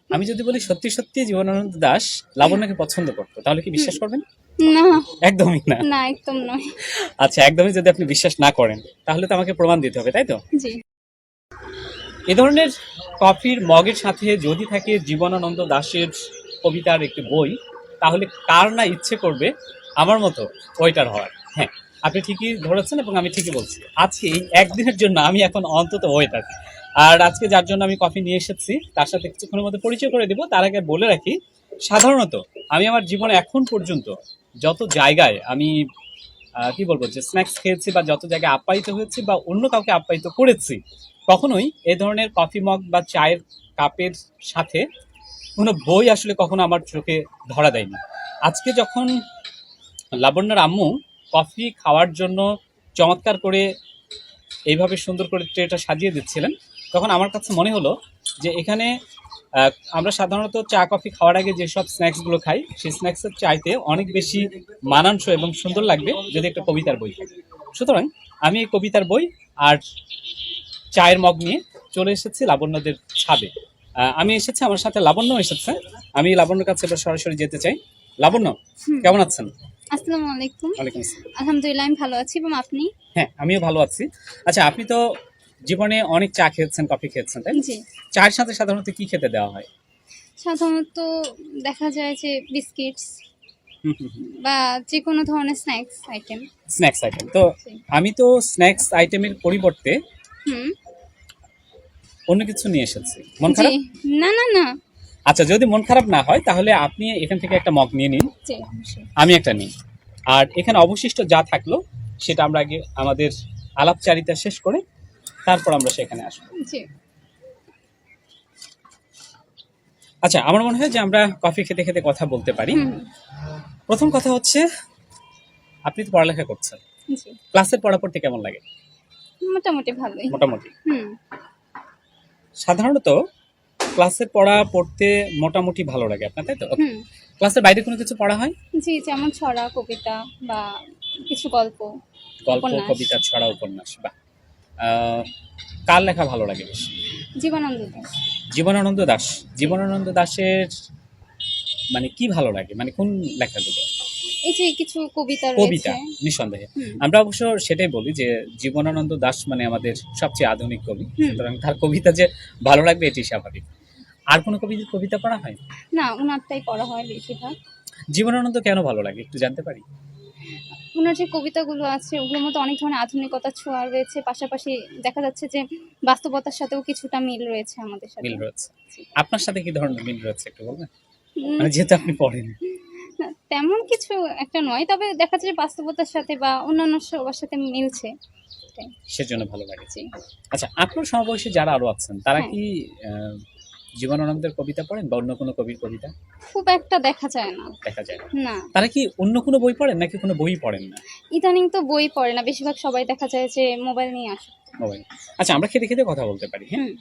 আমি যদি বলি সত্যি সত্যি জীবনানন্দ দাশ লাবণ্যকে পছন্দ করতো, তাহলে কি বিশ্বাস করবেন? না, একদমই না। না একদম নয়। আচ্ছা, একদমই যদি আপনি বিশ্বাস না করেন তাহলে তো আমাকে প্রমাণ দিতে হবে, তাই তো? জি। এ ধরনের কফির মগের সাথে যদি থাকে জীবনানন্দ দাশের কবিতার একটি বই, তাহলে কার না ইচ্ছে করবে আমার মতো ওয়েটার হওয়ার। হ্যাঁ, আপনি ঠিকই ধরেছেন এবং আমি ঠিকই বলছি। আজকে এই একদিনের জন্য আমি এখন অন্তত ওয়েটার। আর আজকে যার জন্য আমি কফি নিয়ে এসেছি তার সাথে কিছুক্ষণের মধ্যে পরিচয় করে দেবো। তার আগে বলে রাখি, সাধারণত আমি আমার জীবনে এখন পর্যন্ত যত জায়গায় আমি কি বলবো যে স্ন্যাক্স খেয়েছি বা যত জায়গায় আপ্যায়িত হয়েছি বা অন্য কাউকে আপ্যায়িত করেছি, কখনোই এ ধরনের কফি মগ বা চায়ের কাপের সাথে কোনো বই আসলে কখনো আমার চোখে ধরা দেয়নি। আজকে যখন লাবণ্যর আম্মু কফি খাওয়ার জন্য চমৎকার করে এইভাবে সুন্দর করে ট্রেটা সাজিয়ে দিচ্ছিলেন, তখন আমার কাছে মনে হলো যে এখানে আমরা সাধারণত চা কফি খাওয়ার আগে যেসব স্ন্যাক্সগুলো খাই, সেই স্ন্যাক্সের চাইতে অনেক বেশি মানানসই এবং সুন্দর লাগবে যদি একটা কবিতার বই থাকে। সুতরাং আমি এই কবিতার বই আর চায়ের মগ নিয়ে চলে এসেছি লাবণ্যদের ছাদে। আমি এসেছি, আমার সাথে লাবণ্য এসেছে। আমি লাবণ্যর কাছে এবার সরাসরি যেতে চাই। লাবণ্য, কেমন আছেন? আসসালামু আলাইকুম। ওয়ালাইকুম আসসালাম। আলহামদুলিল্লাহ আমি ভালো আছি, এবং আপনি? হ্যাঁ, আমিও ভালো আছি। আচ্ছা, আপনি তো জীবনে অনেক চা খেয়েছেন, কফি খেয়েছেন, তাই না? জি। চায়ের সাথে সাধারণত কি খেতে দেওয়া হয়? সাধারণত দেখা যায় যে বিস্কিটস হুম, হুম, হুম। বা যে কোনো ধরনের স্ন্যাক্স আইটেম। স্ন্যাক্স আইটেম তো জি। আমি তো স্ন্যাক্স আইটেমের পরিবর্তে হুম। অন্য কিছু নিয়ে এসেছি। মন জি। খারাপ? না না না। আচ্ছা, যদি মন খারাপ না হয় তাহলে আপনি এখান থেকে একটা মগ নিয়ে নিন, জি অবশ্যই। আমি একটা নিই। আর এখানে অবশিষ্ট যা থাকলো সেটা আমরা আগে আমাদের আলাপচারিতা শেষ করে তারপর আমরা সেখানে আসবো। জি। আচ্ছা, আমার মনে হয় যে আমরা কফি খেতে খেতে কথা বলতে পারি। হুম। প্রথম কথা হচ্ছে, আপনি তো পড়ালেখা করছেন, জি। ক্লাসের পড়া পড়তে কেমন লাগে? মোটামুটি ভালোই। মোটামুটি। হুম। সাধারণত ক্লাসের পড়া পড়তে মোটামুটি ভালো লাগে আপনার, তাই তো? হুম। ক্লাসের বাইরে কোনো কিছু পড়া হয়? জি, যেমন ছড়া, কবিতা বা কিছু গল্প, গল্প, উপন্যাস। কবিতা, ছড়া, উপন্যাস। বাহ! কার লেখা ভালো লাগে বেশি? জীবনানন্দ দাশ। জীবনানন্দ দাশ। জীবনানন্দ দাশের মানে কি ভালো লাগে? মানে কোন লেখাগুলো? এই যে কিছু কবিতা কবিতা, রয়েছে। নিঃসন্দেহে। হুম। আমরা অবশ্য সেটাই বলি যে জীবনানন্দ দাশ মানে আমাদের সবচেয়ে আধুনিক কবি। হুম। সুতরাং তার কবিতা যে ভালো লাগবে এটি স্বাভাবিক। আর কোনো কবিতা পড়া হয়? না, উনারটাই পড়া হয় বেশিরভাগ। জীবনানন্দ কেন ভালো লাগে একটু জানতে পারি? উনার যে কবিতাগুলো আছে ওগুলোর মধ্যে অনেক ধরনের আধুনিকতার ছোঁয়া রয়েছে, পাশাপাশি দেখা যাচ্ছে যে বাস্তবতার সাথেও কিছুটা মিল রয়েছে আমাদের সাথে। মিল রয়েছে। আপনার সাথে কি ধরনের মিল রয়েছে একটু বলবেন? উম, মানে যেহেতু আপনি পড়েন। না, তেমন কিছু একটা নয়, তবে দেখা যাচ্ছে যে বাস্তবতার সাথে বা অন্যান্য সবার সাথে মিলছে। এটাই। সেজন্য ভালো লাগে। জি। আচ্ছা, আপনার সমবয়সী যারা আরো আছেন তারা হ্যাঁ। কি জীবনানন্দের কবিতা পড়েন বা অন্য কোনো কবির কবিতা? খুব একটা দেখা যায় না। দেখা যায় না। না, তারা কি অন্য কোনো বই পড়েন নাকি কোনো বই পড়েন না? ইদানিং তো বই পড়ে না, বেশিরভাগ সবাই দেখা যায় যে মোবাইল নিয়ে আসে। মোবাইল। আচ্ছা, আমরা খেতে খেতে কথা বলতে পারি, হ্যাঁ? হুম।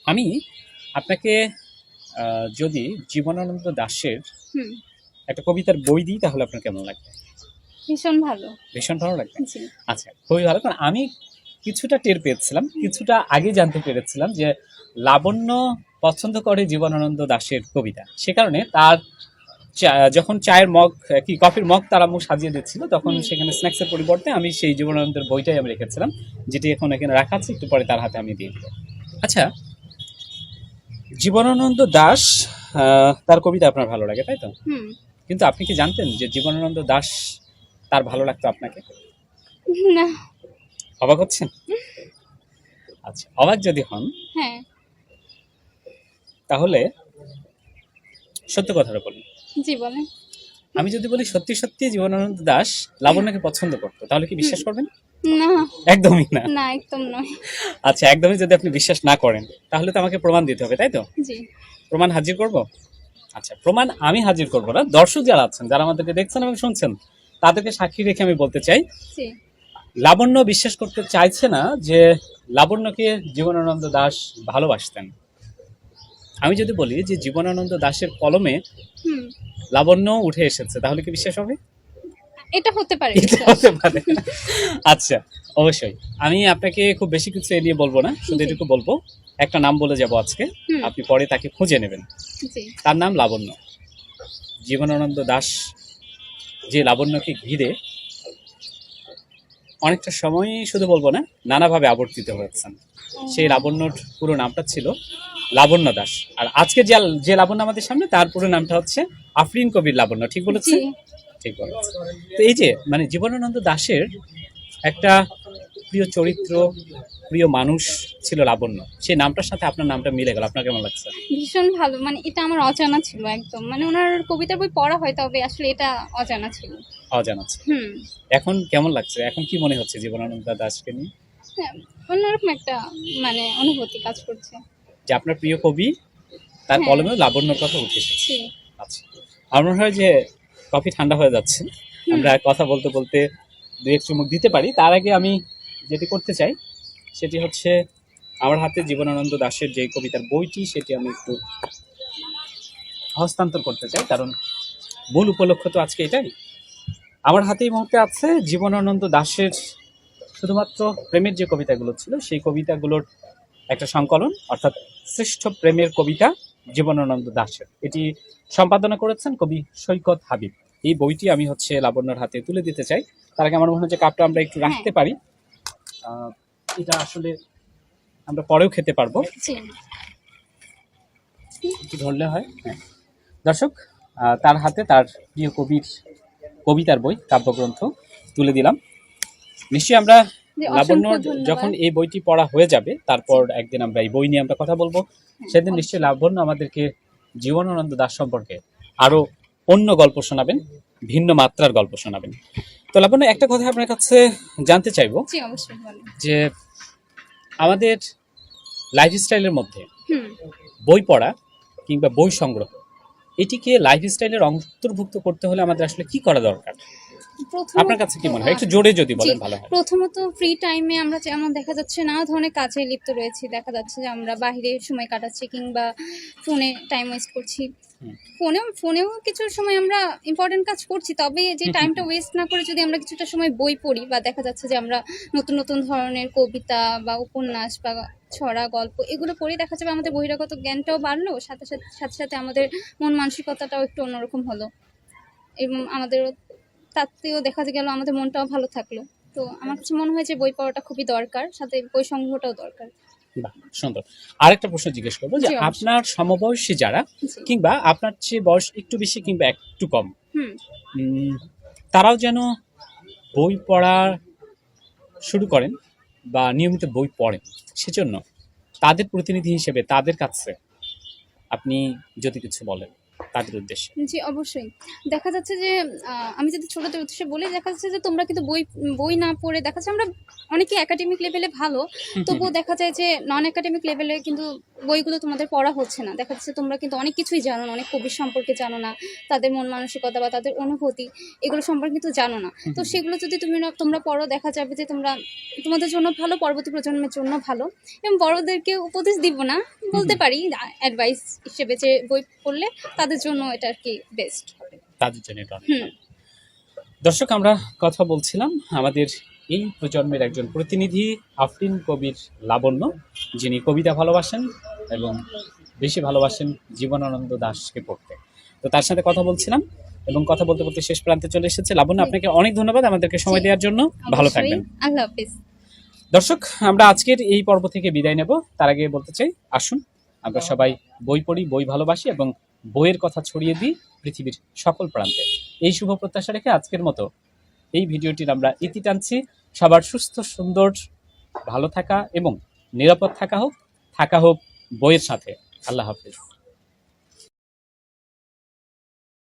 আমি আপনাকে যদি জীবনানন্দ দাশের হুম। একটা কবিতার বই দিই তাহলে আপনার কেমন লাগবে? ভীষণ ভালো। ভীষণ ভালো লাগবে। জি। আচ্ছা, খুবই ভালো, কারণ আমি কিছুটা টের পেয়েছিলাম, কিছুটা আগে জানতে পেরেছিলাম যে লাবণ্য পছন্দ করে জীবনানন্দ দাশের কবিতা। সে কারণে তার যখন চায়ের মগ কি কফির মগ তার আম্মু সাজিয়ে দিচ্ছিল, তখন হুম। সেখানে স্ন্যাক্সের পরিবর্তে আমি সেই জীবনানন্দের বইটাই আমি রেখেছিলাম, যেটি এখন এখানে রাখা আছে, একটু পরে তার হাতে আমি দিয়ে দেবো। আচ্ছা, জীবনানন্দ দাশ তার কবিতা আপনার ভালো লাগে, তাই তো? হুম। কিন্তু আপনি কি জানতেন যে জীবনানন্দ দাশ তার ভালো লাগতো আপনাকে? না। অবাক হচ্ছেন? আচ্ছা, অবাক যদি হন হ্যাঁ। তাহলে সত্য কথাটা বলুন। জি বলেন। আমি যদি বলি সত্যি সত্যি জীবনানন্দ দাশ লাবণ্যকে পছন্দ করতো, তাহলে কি বিশ্বাস করবেন? না, একদমই না। না একদম নয়। আচ্ছা, একদমই যদি আপনি বিশ্বাস না করেন তাহলে তো আমাকে প্রমাণ দিতে হবে, তাই তো? জি। প্রমাণ হাজির করব। আচ্ছা, প্রমাণ আমি হাজির করব না, দর্শক যারা আছেন, যারা আমাদেরকে দেখছেন এবং শুনছেন, তাদেরকে সাক্ষী রেখে আমি বলতে চাই, জি। লাবণ্য বিশ্বাস করতে চাইছে না যে লাবণ্যকে জীবনানন্দ দাশ ভালোবাসতেন। আমি যদি বলি যে জীবনানন্দ দাশের কলমে হুম। লাবণ্য উঠে এসেছে, তাহলে কি বিশ্বাস হবে? এটা হতে পারে এটা হতে পারে। আচ্ছা, অবশ্যই আমি আপনাকে খুব বেশি কিছু এ নিয়ে বলবো না, শুধু জি। এটুকু বলবো, একটা নাম বলে যাব আজকে, হুম, আপনি পরে তাকে খুঁজে নেবেন। জি। তার নাম লাবণ্য। জীবনানন্দ দাশ যে লাবণ্যকে ঘিরে অনেকটা সময়, শুধু বলবো না, নানাভাবে আবর্তিত হয়েছেন। সেই লাবণ্যর পুরো নামটা ছিল লাবণ্য দাস। আর আজকে যে যে লাবণ্য আমাদের সামনে, তার পুরো নামটা হচ্ছে আফরিন কবির লাবণ্য। ঠিক জি, বলেছেন? ঠিক বলেছেন। তো এই যে মানে জীবনানন্দ দাশের একটা প্রিয় চরিত্র, প্রিয় মানুষ ছিল লাবণ্য, সেই নামটার সাথে আপনার নামটা মিলে গেল, আপনার কেমন লাগছে? ভীষণ ভালো। মানে এটা আমার অজানা ছিল একদম। মানে ওনার কবিতার বই পড়া হয়, তবে আসলে এটা অজানা ছিল। অজানা ছিল। হুম। এখন কেমন লাগছে? এখন কি মনে হচ্ছে জীবনানন্দ দাশকে নিয়ে? হ্যাঁ, অন্যরকম একটা মানে অনুভূতি কাজ করছে। যে আপনার প্রিয় কবি, তার হ্যাঁ। কলমেও লাবণ্যর কথা উঠে এসেছে। জি। আচ্ছা, আমার মনে হয় যে কফি ঠান্ডা হয়ে যাচ্ছে, আমরা কথা বলতে বলতে দু এক চুমুক দিতে পারি। তার আগে আমি যেটি করতে চাই সেটি হচ্ছে, আমার হাতে জীবনানন্দ দাশের যে কবিতার বইটি, সেটি আমি একটু হস্তান্তর করতে চাই, কারণ মূল উপলক্ষ তো আজকে এটাই। আমার হাতে এই মুহূর্তে আছে জীবনানন্দ দাশের শুধুমাত্র প্রেমের যে কবিতাগুলো ছিল, সেই কবিতাগুলোর একটা সংকলন, অর্থাৎ শ্রেষ্ঠ প্রেমের কবিতা জীবনানন্দ দাশের। এটি সম্পাদনা করেছেন কবি সৈকত হাবিব। এই বইটি আমি হচ্ছে লাবণ্যর হাতে তুলে দিতে চাই। তার আগে আমার মনে হয় যে কাপটা আমরা একটু রাখতে পারি। এটা আসলে আমরা পরেও খেতে পারবো, জি। একটু ধরলে হয়। হ্যাঁ, দর্শক, তার হাতে তার প্রিয় কবির কবিতার বই, কাব্যগ্রন্থ তুলে দিলাম। নিশ্চয়ই আমরা জি, লাবণ্য অসংখ্য ধন্যবাদ। যখন এই বইটি পড়া হয়ে যাবে, তারপর একদিন আমরা এই বই নিয়ে আমরা কথা বলবো। সেদিন নিশ্চয়ই লাবণ্য আমাদেরকে জীবনানন্দ দাশ সম্পর্কে আরো অন্য গল্প শোনাবেন, ভিন্ন মাত্রার গল্প শোনাবেন। তো লাবণ্য, একটা কথা আপনার কাছে জানতে চাইবো, জি, অবশ্যই বলেন। যে আমাদের লাইফস্টাইলের মধ্যে হুম। বই পড়া কিংবা বই সংগ্রহ, এটিকে লাইফস্টাইলের অন্তর্ভুক্ত করতে হলে আমাদের আসলে কি করা দরকার? আপনার কাছে কি মনে হয়? একটু জোরে যদি বলেন ভালো হয়। প্রথমত ফ্রি টাইমে আমরা যেমন দেখা যাচ্ছে নানা ধরনের কাজে লিপ্ত রয়েছি, দেখা যাচ্ছে যে আমরা বাইরে সময় কাটাচ্ছি কিংবা ফোনে টাইম ওয়েস্ট করছি। ফোনেও কিছু সময় আমরা ইম্পর্টেন্ট কাজ করছি, তবে যে টাইমটা ওয়েস্ট না করে যদি আমরা কিছুটা সময় বই পড়ি, বা দেখা যাচ্ছে যে আমরা নতুন নতুন ধরনের কবিতা বা উপন্যাস বা ছড়া গল্প এগুলো পড়ে, দেখা যাবে আমাদের বহিরাগত জ্ঞানটাও বাড়লো, সাথে সাথে সাথে সাথে আমাদের মন মানসিকতাটাও একটু অন্যরকম হলো, এবং আমাদেরও তাতেও দেখা গেল আমাদের মনটাও ভালো থাকলো। তো আমার কাছে মনে হয় যে বই পড়াটা খুবই দরকার, সাথে বই সংগ্রহটাও দরকার। বাহ, সুন্দর। আরেকটা প্রশ্ন জিজ্ঞেস করবো, যে জি, অবশ্যই। আপনার সমবয়সী যারা, জি। কিংবা আপনার চেয়ে বয়স একটু বেশি কিংবা একটু কম, হুম। তারাও যেন বই পড়া শুরু করেন বা নিয়মিত বই পড়েন, সেজন্য তাদের প্রতিনিধি হিসেবে তাদের কাছে আপনি যদি কিছু বলেন তাদের উদ্দেশ্যে। জি, অবশ্যই। দেখা যাচ্ছে যে আমি যদি ছোটদের উদ্দেশ্যে বলি, দেখা যাচ্ছে যে তোমরা কিন্তু বই না পড়ে, দেখা যাচ্ছে আমরা অনেকে একাডেমিক লেভেলে ভালো, তবুও দেখা যায় যে নন একাডেমিক লেভেলে কিন্তু বইগুলো তোমাদের পড়া হচ্ছে না। দেখা যাচ্ছে তোমরা কিন্তু অনেক কিছুই জানো না, অনেক কবির সম্পর্কে জানো না, তাদের মন মানসিকতা বা তাদের অনুভূতি এগুলো সম্পর্কে কিন্তু জানো না। তো সেগুলো যদি তোমরা পড়ো, দেখা যাবে যে তোমাদের জন্য ভালো, পরবর্তী প্রজন্মের জন্য ভালো। এবং বড়দেরকে উপদেশ দিব না, বলতে পারি অ্যাডভাইস হিসেবে, যে বই পড়লে তাদের জন্য এটা আর কি বেস্ট হবে। তাদের জন্য এটা অনেক ভালো। দর্শক, আমরা কথা বলছিলাম আমাদের এই প্রজন্মের একজন প্রতিনিধি আফরিন কবির লাবণ্য, যিনি কবিতা ভালোবাসেন এবং বেশি ভালোবাসেন জীবনানন্দ দাশকে পড়তে। তো তার সাথে কথা বলছিলাম, এবং কথা বলতে বলতে শেষ প্রান্তে চলে এসেছে। লাবণ্য, আপনাকে অনেক ধন্যবাদ আমাদেরকে সময় দেওয়ার জন্য। ভালো থাকবেন। আল্লাহ হাফেজ। দর্শক, আমরা আজকের এই পর্ব থেকে বিদায় নেব। তার আগে বলতে চাই, আসুন আমরা সবাই বই পড়ি, বই ভালোবাসি এবং বইয়ের কথা ছড়িয়ে দিই পৃথিবীর সকল প্রান্তে। এই শুভ প্রত্যাশা রেখে আজকের মতো এই ভিডিওটির আমরা ইতি টানছি। সবার সুস্থ, সুন্দর, ভালো থাকা এবং নিরাপদ থাকা হোক বইয়ের সাথে। আল্লাহ হাফেজ।